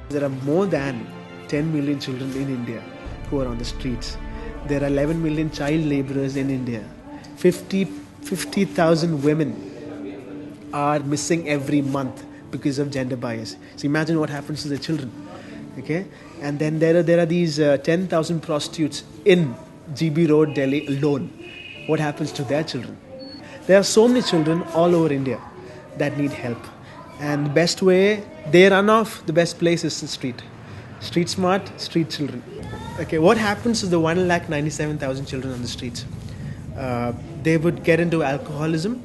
There are more than 10 million children in India who are on the streets. There are 11 million child laborers in India. 50,000 women are missing every month because of gender bias. So imagine what happens to the children. Okay, and then there are these 10,000 prostitutes in GB Road, Delhi alone. What happens to their children? There are so many children all over India that need help. And the best way they run off, the best place is the street. Street smart, street children. Okay, what happens to the 1,97,000 children on the streets? They would get into alcoholism,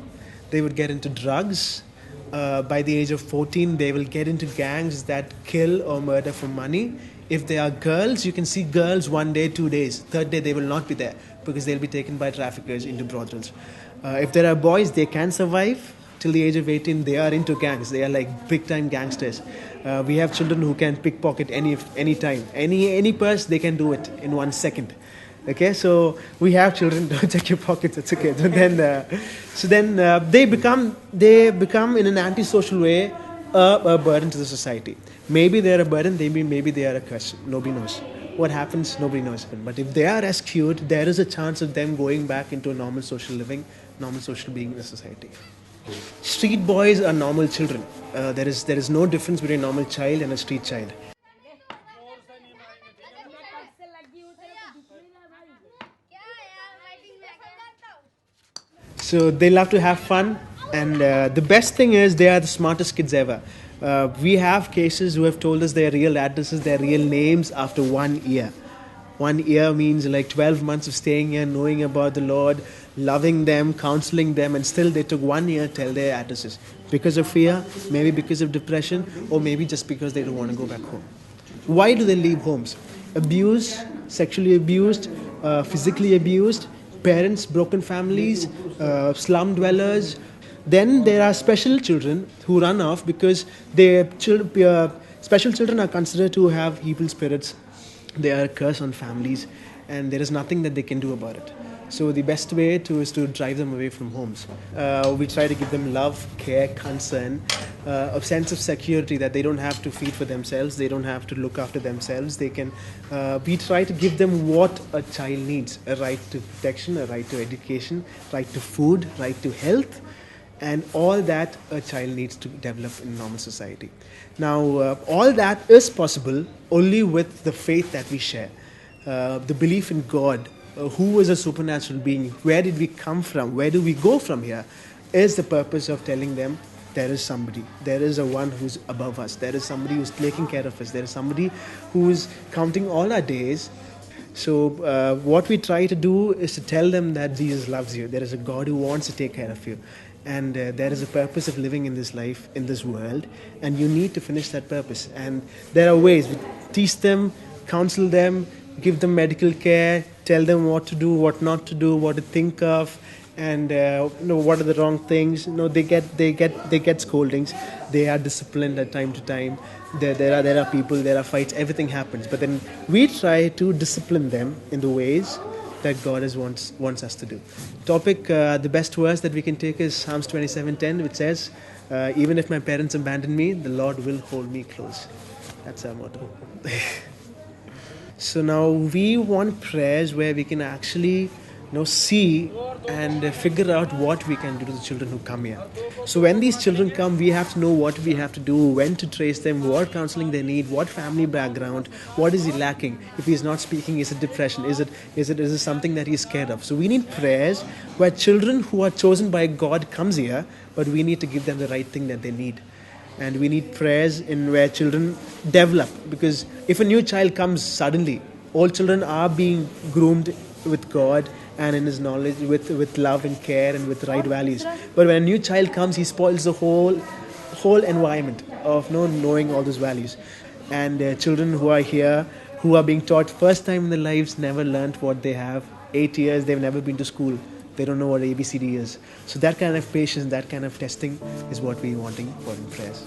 they would get into drugs. By the age of 14, they will get into gangs that kill or murder for money. If they are girls, you can see girls 1 day, 2 days. Third day, they will not be there because they'll be taken by traffickers into brothels. If there are boys, they can survive. Till the age of 18, they are into gangs. They are like big-time gangsters. We have children who can pickpocket any time. Any purse, they can do it in 1 second. Okay, so we have children. Don't check your pockets. It's okay. So then they become in an antisocial way a burden to the society. Maybe they are a burden. Maybe they are a curse. Nobody knows. What happens? Nobody knows. But if they are rescued, there is a chance of them going back into a normal social living, normal social being in the society. Street boys are normal children. There is no difference between a normal child and a street child. So they love to have fun, and the best thing is they are the smartest kids ever. We have cases who have told us their real addresses, their real names after 1 year. 1 year means like 12 months of staying here, knowing about the Lord, loving them, counseling them, and still they took 1 year to tell their addresses. Because of fear, maybe because of depression, or maybe just because they don't want to go back home. Why do they leave homes? Abused, sexually abused, physically abused, parents, broken families, slum dwellers. Then there are special children who run off because special children are considered to have evil spirits. They are a curse on families, and there is nothing that they can do about it. So the best way is to drive them away from homes. We try to give them love, care, concern, a sense of security that they don't have to feed for themselves, they don't have to look after themselves. They can. We try to give them what a child needs: a right to protection, a right to education, right to food, right to health, and all that a child needs to develop in normal society. Now, all that is possible only with the faith that we share, the belief in God. Who is a supernatural being? Where did we come from? Where do we go from here? Is the purpose of telling them there is somebody. There is a one who's above us. There is somebody who's taking care of us. There is somebody who's counting all our days. So what we try to do is to tell them that Jesus loves you. There is a God who wants to take care of you. And there is a purpose of living in this life, in this world. And you need to finish that purpose. And there are ways. We teach them, counsel them, give them medical care, tell them what to do, what not to do, what to think of, and what are the wrong things. They get scoldings. They are disciplined at time to time. There are people, there are fights. Everything happens. But then we try to discipline them in the ways that God wants us to do. The best verse that we can take is Psalms 27:10, which says, "Even if my parents abandon me, the Lord will hold me close." That's our motto. So now we want prayers where we can actually see and figure out what we can do to the children who come here. So when these children come, we have to know what we have to do, when to trace them, what counseling they need, what family background, what is he lacking. If he's not speaking, is it depression? Is it something that he's scared of? So we need prayers where children who are chosen by God comes here, but we need to give them the right thing that they need. And we need prayers in where children develop, because if a new child comes suddenly, all children are being groomed with God and in his knowledge, with love and care and with right values. But when a new child comes, he spoils the whole environment of knowing all those values. And children who are here, who are being taught first time in their lives, never learned what they have. 8 years, they've never been to school. They don't know what ABCD is. So that kind of patience, that kind of testing is what we're wanting for in prayers.